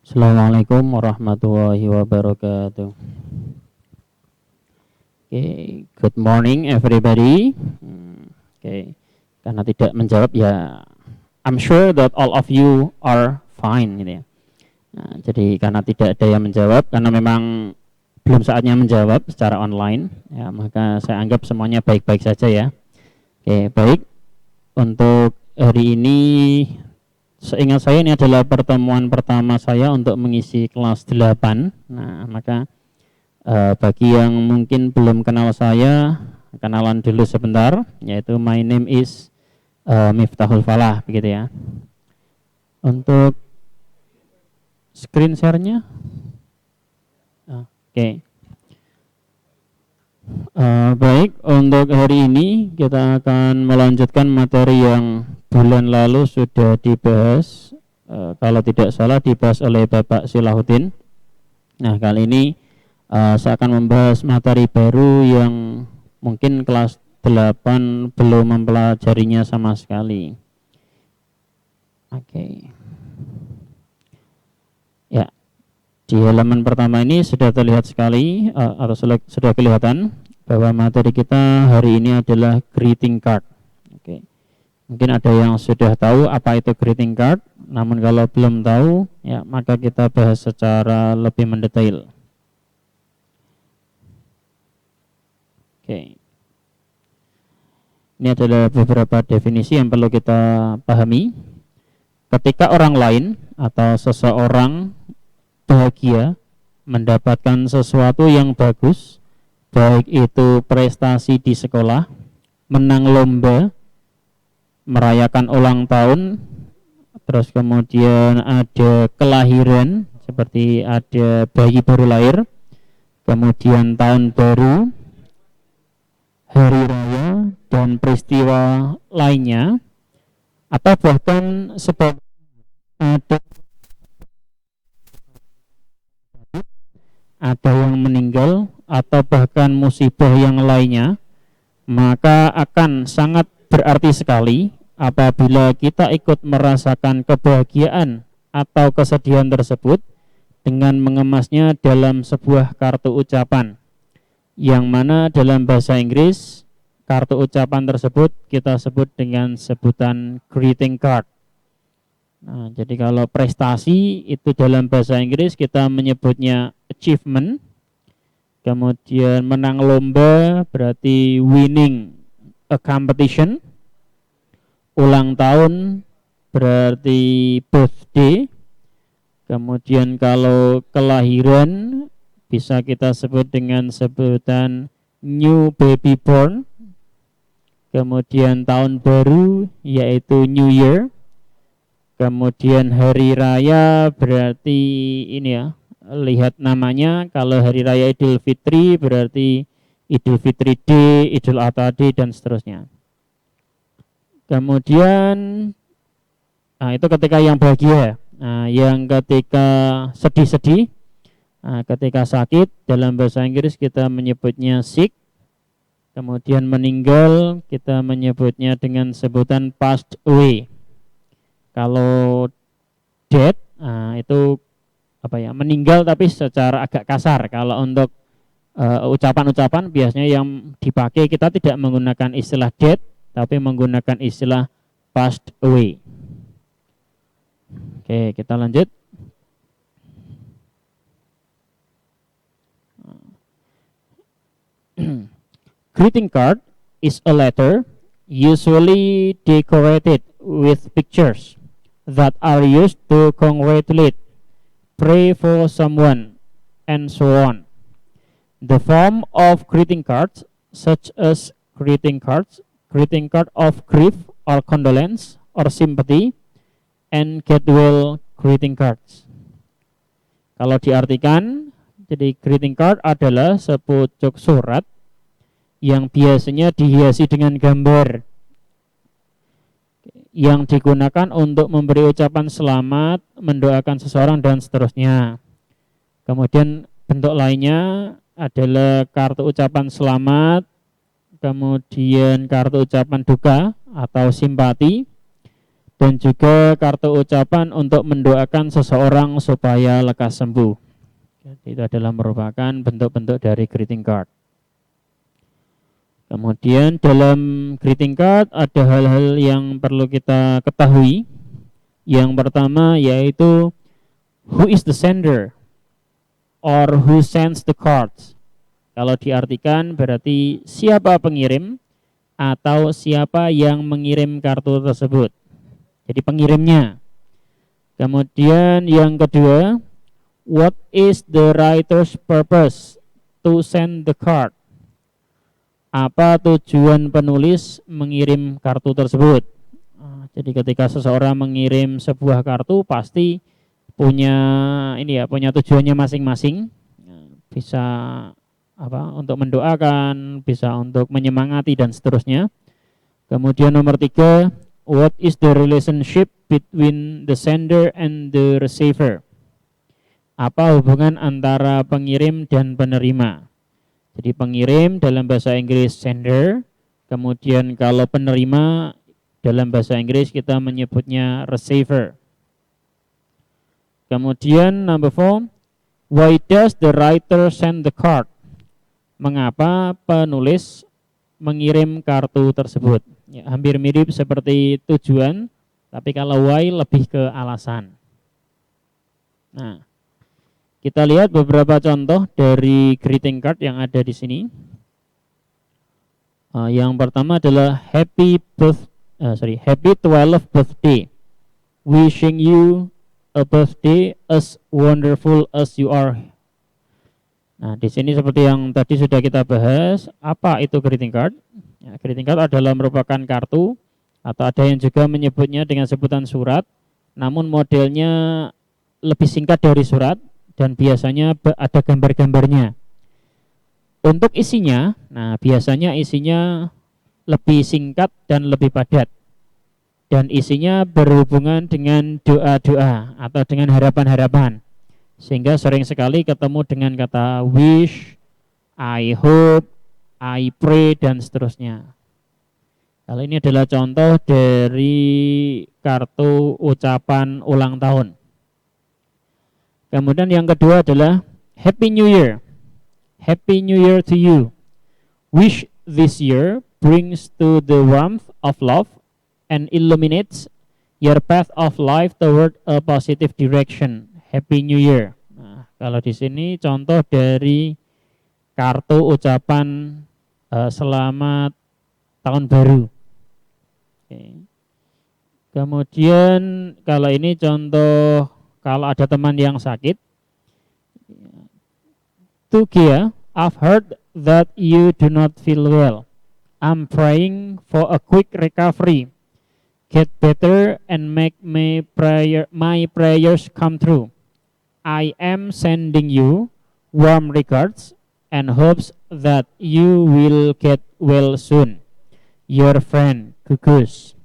Assalamualaikum warahmatullahi wabarakatuh. Good morning everybody. Karena tidak menjawab ya, I'm sure that all of you are fine gitu ya. Nah, jadi karena tidak ada yang menjawab, karena memang belum saatnya menjawab secara online, ya maka saya anggap semuanya baik-baik saja ya. Baik. Untuk hari ini, seingat saya ini adalah pertemuan pertama saya untuk mengisi kelas 8. Nah, maka bagi yang mungkin belum kenal saya, kenalan dulu sebentar, yaitu my name is Miftahul Falah, begitu ya. Untuk screen share-nya, baik, untuk hari ini kita akan melanjutkan materi yang bulan lalu sudah dibahas, kalau tidak salah dibahas oleh Bapak Silahuddin. Nah, kali ini saya akan membahas materi baru yang mungkin kelas 8 belum mempelajarinya sama sekali. Ya, di halaman pertama ini sudah terlihat sekali atau sudah kelihatan bahwa materi kita hari ini adalah greeting card. Mungkin ada yang sudah tahu apa itu greeting card, namun kalau belum tahu, ya maka kita bahas secara lebih mendetail. Ini adalah beberapa definisi yang perlu kita pahami. Ketika orang lain atau seseorang bahagia mendapatkan sesuatu yang bagus, baik itu prestasi di sekolah, menang lomba, merayakan ulang tahun, terus kemudian ada kelahiran, seperti ada bayi baru lahir, kemudian tahun baru, hari raya, dan peristiwa lainnya, atau bahkan sebab ada yang meninggal atau bahkan musibah yang lainnya, maka akan sangat berarti sekali apabila kita ikut merasakan kebahagiaan atau kesedihan tersebut dengan mengemasnya dalam sebuah kartu ucapan, yang mana dalam bahasa Inggris kartu ucapan tersebut kita sebut dengan sebutan greeting card. Nah, jadi kalau prestasi itu dalam bahasa Inggris kita menyebutnya achievement. Kemudian menang lomba berarti winning a competition. Ulang tahun berarti birthday. Kemudian kalau kelahiran bisa kita sebut dengan sebutan new baby born. Kemudian tahun baru yaitu New Year. Kemudian hari raya berarti ini ya, lihat namanya, kalau hari raya Idul Fitri berarti Idul Fitri Day, Idul Adha Day, dan seterusnya. Kemudian itu ketika yang bahagia. Yang ketika sedih-sedih, ketika sakit, dalam bahasa Inggris kita menyebutnya sick. Kemudian meninggal kita menyebutnya dengan sebutan passed away. Kalau dead, itu meninggal tapi secara agak kasar. Kalau untuk ucapan-ucapan biasanya yang dipakai kita tidak menggunakan istilah dead, tapi menggunakan istilah passed away. Oke, kita lanjut. Greeting card is a letter usually decorated with pictures that are used to congratulate, pray for someone, and so on. The form of greeting cards, such as greeting card of grief or condolence or sympathy, and goodwill greeting cards. Kalau diartikan, jadi greeting card adalah sepucuk surat yang biasanya dihiasi dengan gambar, yang digunakan untuk memberi ucapan selamat, mendoakan seseorang, dan seterusnya. Kemudian bentuk lainnya adalah kartu ucapan selamat, kemudian kartu ucapan duka atau simpati, dan juga kartu ucapan untuk mendoakan seseorang supaya lekas sembuh. Jadi itu adalah merupakan bentuk-bentuk dari greeting card. Kemudian dalam greeting card ada hal-hal yang perlu kita ketahui. Yang pertama yaitu who is the sender or who sends the cards. Kalau diartikan berarti siapa pengirim atau siapa yang mengirim kartu tersebut. Jadi pengirimnya. Kemudian yang kedua, what is the writer's purpose to send the card? Apa tujuan penulis mengirim kartu tersebut? Jadi ketika seseorang mengirim sebuah kartu pasti punya punya tujuannya masing-masing. Bisa untuk mendoakan, bisa untuk menyemangati dan seterusnya. Kemudian nomor 3, what is the relationship between the sender and the receiver? Apa hubungan antara pengirim dan penerima? Jadi pengirim dalam bahasa Inggris sender, kemudian kalau penerima dalam bahasa Inggris kita menyebutnya receiver. Kemudian number 4, why does the writer send the card? Mengapa penulis mengirim kartu tersebut? Ya, hampir mirip seperti tujuan, tapi kalau why lebih ke alasan. Nah, kita lihat beberapa contoh dari greeting card yang ada di sini. Yang pertama adalah happy 12th birthday. Wishing you a birthday as wonderful as you are. Nah, di sini seperti yang tadi sudah kita bahas, apa itu greeting card? Ya, greeting card adalah merupakan kartu atau ada yang juga menyebutnya dengan sebutan surat, namun modelnya lebih singkat dari surat dan biasanya ada gambar-gambarnya. Untuk isinya, biasanya isinya lebih singkat dan lebih padat. Dan isinya berhubungan dengan doa-doa atau dengan harapan-harapan. Sehingga sering sekali ketemu dengan kata wish, I hope, I pray, dan seterusnya. Kalau ini adalah contoh dari kartu ucapan ulang tahun. Kemudian yang kedua adalah Happy New Year. Happy New Year to you. Wish this year brings to the warmth of love and illuminates your path of life toward a positive direction. Happy New Year. Nah, kalau di sini contoh dari kartu ucapan selamat tahun baru. Oke. Kemudian kalau ini contoh kalau ada teman yang sakit. Tukia, I've heard that you do not feel well. I'm praying for a quick recovery. Get better and make my prayers come true. I am sending you warm regards and hopes that you will get well soon. Your friend Gugus.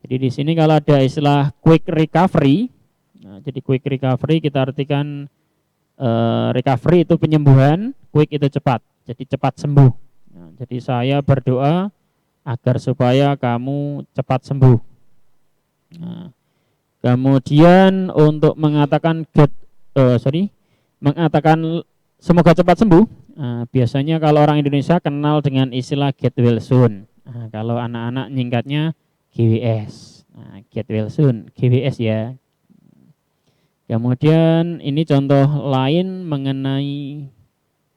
Jadi di sini kalau ada istilah quick recovery, jadi quick recovery kita artikan recovery itu penyembuhan, quick itu cepat, jadi cepat sembuh. Jadi saya berdoa agar supaya kamu cepat sembuh. Kemudian untuk mengatakan mengatakan semoga cepat sembuh, biasanya kalau orang Indonesia kenal dengan istilah get well soon. Kalau anak-anak nyingkatnya GWS. Get well soon, GWS ya. Kemudian ini contoh lain mengenai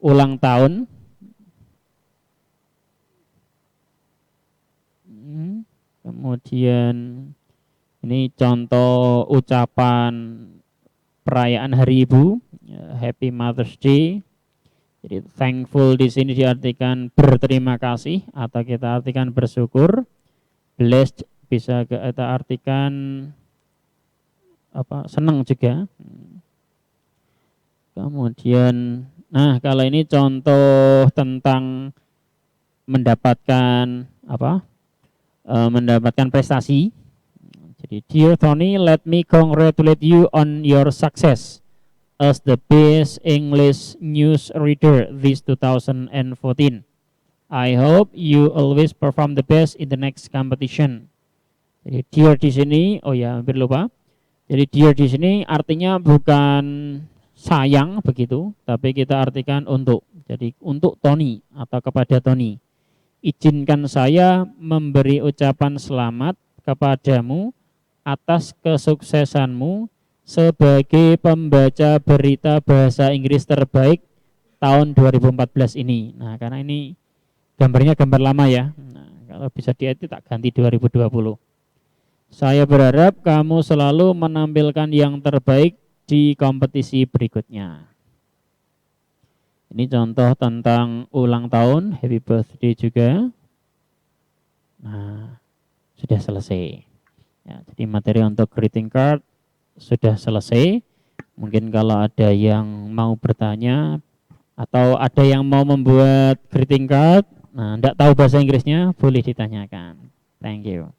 ulang tahun. Kemudian ini contoh ucapan perayaan Hari Ibu, Happy Mother's Day. Jadi thankful di sini diartikan berterima kasih atau kita artikan bersyukur. Blessed bisa kita artikan senang juga. Kemudian kalau ini contoh tentang mendapatkan mendapatkan prestasi. Jadi dear Tony, let me congratulate you on your success as the best English news reader this 2014. I hope you always perform the best in the next competition. Jadi dear di sini, oh ya, hampir lupa. Jadi dear di sini artinya bukan sayang begitu, tapi kita artikan untuk. Jadi untuk Tony atau kepada Tony. Izinkan saya memberi ucapan selamat kepadamu atas kesuksesanmu sebagai pembaca berita bahasa Inggris terbaik tahun 2014 ini. Nah, karena ini gambarnya gambar lama ya. Nah, kalau bisa diedit tak ganti 2020. Saya berharap kamu selalu menampilkan yang terbaik di kompetisi berikutnya. Ini contoh tentang ulang tahun, happy birthday juga. Nah, sudah selesai. Ya, jadi materi untuk greeting card sudah selesai. Mungkin kalau ada yang mau bertanya atau ada yang mau membuat greeting card, nah, tidak tahu bahasa Inggrisnya, boleh ditanyakan. Thank you.